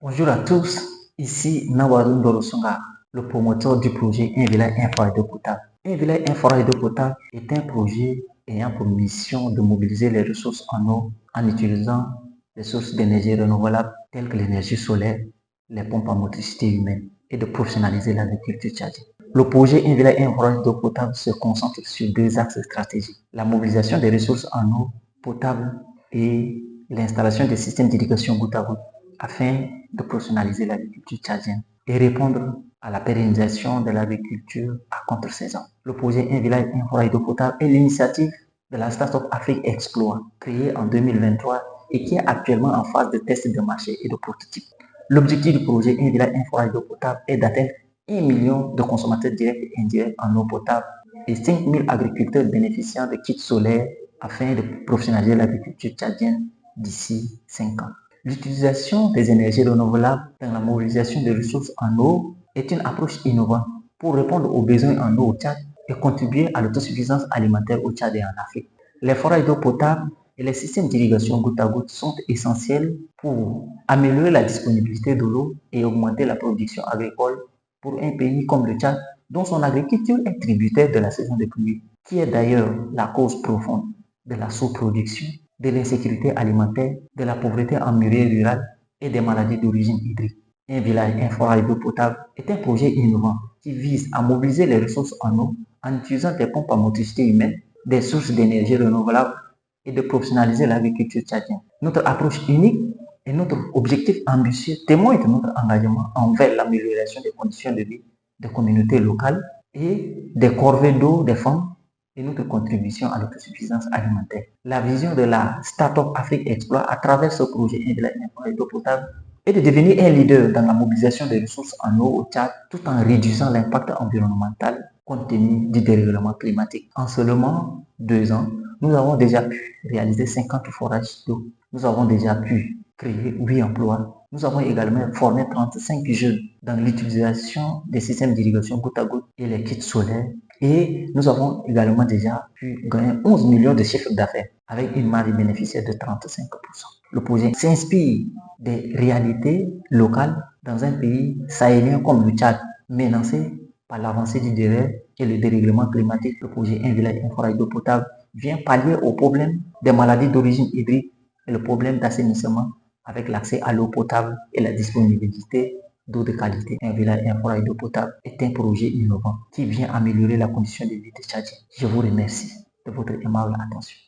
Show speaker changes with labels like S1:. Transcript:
S1: Bonjour à tous, ici Nawadou Ndorosonga, le promoteur du projet Un village, un forêt d'eau potable. Un village, un forêt d'eau potable est un projet ayant pour mission de mobiliser les ressources en eau en utilisant les sources d'énergie renouvelables telles que l'énergie solaire, les pompes à motricité humaine et de professionnaliser l'agriculture tchadienne. Le projet Un village, un forêt d'eau potable se concentre sur deux axes stratégiques, la mobilisation des ressources en eau potable et l'installation des systèmes d'irrigation goutte à goutte afin de professionnaliser l'agriculture tchadienne et répondre à la pérennisation de l'agriculture à contre-saison. Le projet Un village, un foyer d'eau potable est l'initiative de la Start-up Afrique Exploit, créée en 2023 et qui est actuellement en phase de test de marché et de prototype. L'objectif du projet Un village, un foyer d'eau potable est d'atteindre 1 million de consommateurs directs et indirects en eau potable et 5 000 agriculteurs bénéficiant de kits solaires afin de professionnaliser l'agriculture tchadienne d'ici 5 ans. L'utilisation des énergies renouvelables dans la mobilisation des ressources en eau est une approche innovante pour répondre aux besoins en eau au Tchad et contribuer à l'autosuffisance alimentaire au Tchad et en Afrique. Les forages d'eau potable et les systèmes d'irrigation goutte à goutte sont essentiels pour améliorer la disponibilité de l'eau et augmenter la production agricole pour un pays comme le Tchad, dont son agriculture est tributaire de la saison des pluies, qui est d'ailleurs la cause profonde de la sous-production, de l'insécurité alimentaire, de la pauvreté en milieu rural et des maladies d'origine hydrique. Un village, un forage d'eau potable est un projet innovant qui vise à mobiliser les ressources en eau en utilisant des pompes à motricité humaine, des sources d'énergie renouvelables et de professionnaliser l'agriculture tchadienne. Notre approche unique et notre objectif ambitieux témoignent de notre engagement envers l'amélioration des conditions de vie des communautés locales et des corvées d'eau des femmes et notre contribution à l'autosuffisance alimentaire. La vision de la Start-up Afrique Exploit à travers ce projet d'eau potable est de devenir un leader dans la mobilisation des ressources en eau au Tchad tout en réduisant l'impact environnemental compte tenu du dérèglement climatique. En seulement 2 ans, nous avons déjà pu réaliser 50 forages d'eau. Nous avons déjà pu créer 8 emplois. Nous avons également formé 35 jeunes dans l'utilisation des systèmes d'irrigation goutte à goutte et les kits solaires. Et nous avons également déjà pu gagner 11 millions de chiffres d'affaires avec une marge bénéficiaire de 35%. Le projet s'inspire des réalités locales dans un pays sahélien comme le Tchad, menacé par l'avancée du désert et le dérèglement climatique. Le projet Un village, un forage d'eau potable vient pallier au problème des maladies d'origine hydrique et le problème d'assainissement avec l'accès à l'eau potable et la disponibilité d'eau de qualité. Un village, un forage d'eau potable est un projet innovant qui vient améliorer la condition de vie des Tchadiens. Je vous remercie de votre aimable attention.